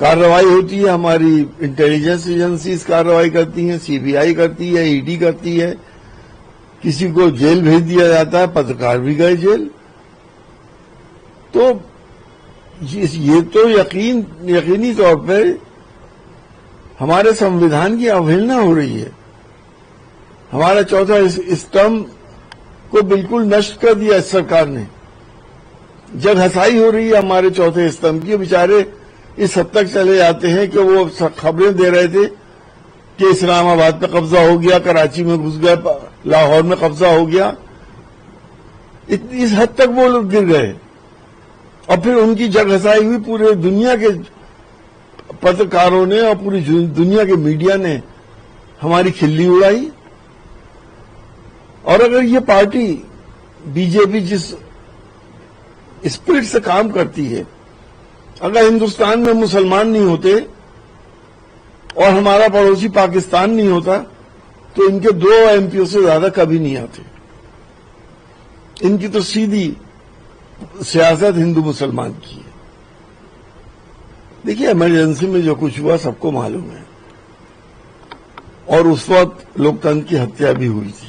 کارروائی ہوتی ہے، ہماری انٹیلیجنس ایجنسیز کارروائی کرتی ہیں، سی بی آئی کرتی ہے، ای ڈی کرتی ہے، کسی کو جیل بھیج دیا جاتا ہے، پترکار بھی گئے جیل. تو یہ تو یقینی طور پہ ہمارے سمویدھان کی اوہیلنا ہو رہی ہے. ہمارا چوتھا استمبھ کو بالکل نشٹ کر دیا اس سرکار نے. جگ ہسائی ہو رہی ہے ہمارے چوتھے استمبھ کی. بیچارے اس حد تک چلے جاتے ہیں کہ وہ خبریں دے رہے تھے کہ اسلام آباد پہ قبضہ ہو گیا، کراچی میں گھس گیا، لاہور میں قبضہ ہو گیا. اس حد تک وہ لوگ گر گئے، اور پھر ان کی جگ ہسائی ہوئی پورے دنیا کے پترکاروں نے اور پوری دنیا کے میڈیا نے ہماری کھلی اڑائی. اور اگر یہ پارٹی بی جے پی جس اسپرٹ سے کام کرتی ہے، اگر ہندوستان میں مسلمان نہیں ہوتے اور ہمارا پڑوسی پاکستان نہیں ہوتا تو ان کے 2 ایم پیوں سے زیادہ کبھی نہیں آتے. ان کی تو سیدھی سیاست ہندو مسلمان کی ہے. دیکھیے ایمرجنسی میں جو کچھ ہوا سب کو معلوم ہے، اور اس وقت لوکتنتر کی ہتیا بھی ہوئی تھی،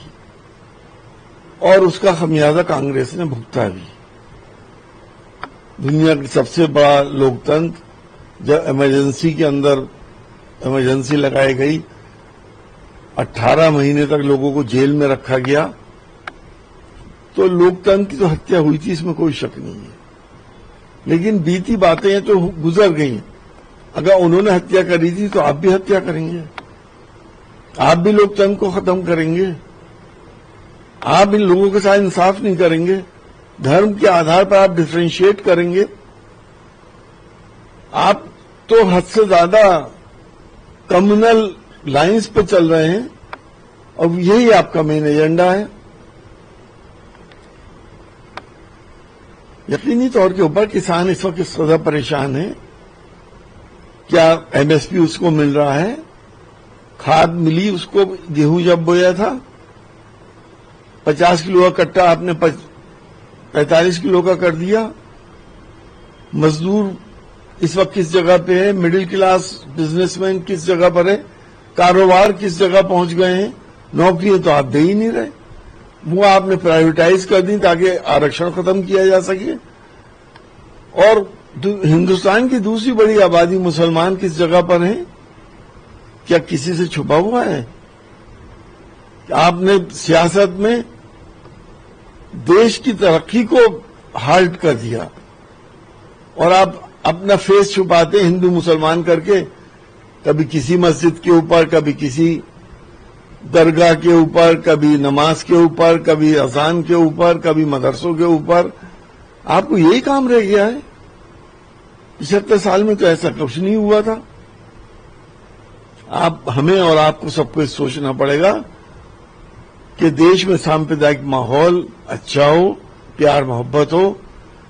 اور اس کا خمیازہ کانگریس نے بھگتا بھی. دنیا کی سب سے بڑا لوکتنتر جب ایمرجنسی کے اندر ایمرجنسی لگائی گئی، 18 مہینے تک لوگوں کو جیل میں رکھا گیا، تو لوکتنتر کی تو ہتیا ہوئی تھی، اس میں کوئی شک نہیں ہے. لیکن بیتی باتیں تو گزر گئیں. اگر انہوں نے ہتیا کری تھی تو آپ بھی ہتیا کریں گے، آپ بھی لوکتنتر کو ختم کریں گے، آپ ان لوگوں کے ساتھ انصاف نہیں کریں گے، دھرم کے آدھار پر آپ ڈفرینشیٹ کریں گے. آپ تو حد سے زیادہ کمیونل لائنز پہ چل رہے ہیں، اور یہی آپ کا مین ایجنڈا ہے. یقینی طور کے اوپر کسان اس وقت اس قدر پریشان ہیں. کیا ایم ایس پی اس کو مل رہا ہے؟ کھاد ملی اس کو؟ گیہوں جب بویا تھا 50 کلو کا کٹا آپ نے 45 کلو کا کر دیا. مزدور اس وقت کس جگہ پہ ہے؟ مڈل کلاس بزنس مین کس جگہ پر ہے؟ کاروبار کس جگہ پہنچ گئے ہیں؟ نوکریاں تو آپ دے ہی نہیں رہے، وہ آپ نے پرائیویٹائز کر دی تاکہ آرکشن ختم کیا جا سکے. اور ہندوستان کی دوسری بڑی آبادی مسلمان کس جگہ پر ہیں؟ کیا کسی سے چھپا ہوا ہے؟ آپ نے سیاست میں دیش کی ترقی کو ہالٹ کر دیا، اور آپ اپنا فیس چھپاتے ہیں ہندو مسلمان کر کے، کبھی کسی مسجد کے اوپر، کبھی کسی درگاہ کے اوپر، کبھی نماز کے اوپر، کبھی اذان کے اوپر، کبھی مدرسوں کے اوپر. آپ کو یہی کام رہ گیا ہے؟ 75 سال میں تو ایسا کچھ نہیں ہوا تھا. ہمیں اور آپ کو سب کو سوچنا پڑے گا کہ دیش میں سامپردائک ماحول اچھا ہو، پیار محبت ہو،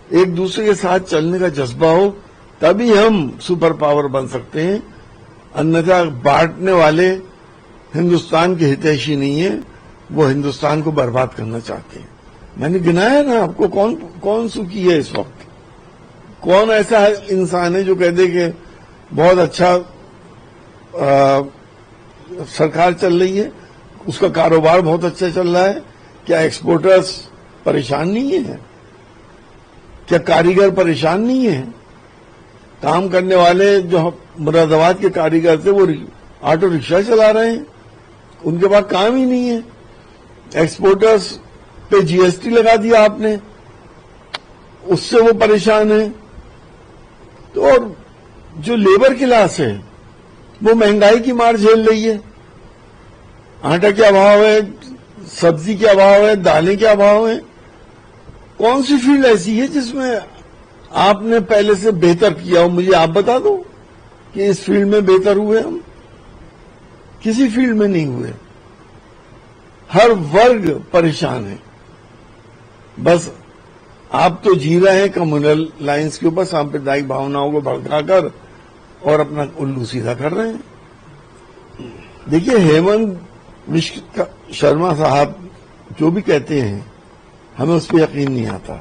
ایک دوسرے کے ساتھ چلنے کا جذبہ ہو، تبھی ہم سپر پاور بن سکتے ہیں. انیتھا بانٹنے والے ہندوستان کے ہتیشی نہیں ہیں، وہ ہندوستان کو برباد کرنا چاہتے ہیں. میں نے گنایا نا آپ کو کون سکی ہے اس وقت. کون ایسا انسان ہے جو کہہ دے کہ بہت اچھا سرکار چل رہی ہے، اس کا کاروبار بہت اچھا چل رہا ہے؟ کیا ایکسپورٹرز پریشان نہیں ہیں؟ کیا کاریگر پریشان نہیں ہیں؟ کام کرنے والے جو مراد آباد کے کاریگر تھے وہ آٹو رکشہ چلا رہے ہیں، ان کے پاس کام ہی نہیں ہے. ایکسپورٹرز پہ جی ایس ٹی لگا دیا آپ نے، اس سے وہ پریشان ہیں. تو اور جو لیبر کلاس ہے وہ مہنگائی کی مار جھیل رہی ہے. آٹا کیا بھاؤ ہے، سبزی کیا بھاؤ ہے، دالیں کیا بھاؤ ہیں. کون سی فیلڈ ایسی ہے جس میں آپ نے پہلے سے بہتر کیا ہو؟ مجھے آپ بتا دو کہ اس فیلڈ میں بہتر ہوئے ہم. کسی فیلڈ میں نہیں ہوئے. ہر ورگ پریشان ہے. بس آپ تو جی رہے ہیں کمیونل لائنز کے اوپر، سامپردائک بھاوناؤں کو بھڑکا کر اور اپنا الو سیدھا کر رہے ہیں. دیکھیے ہیمنت شرما صاحب جو بھی کہتے ہیں ہمیں اس پہ یقین نہیں آتا.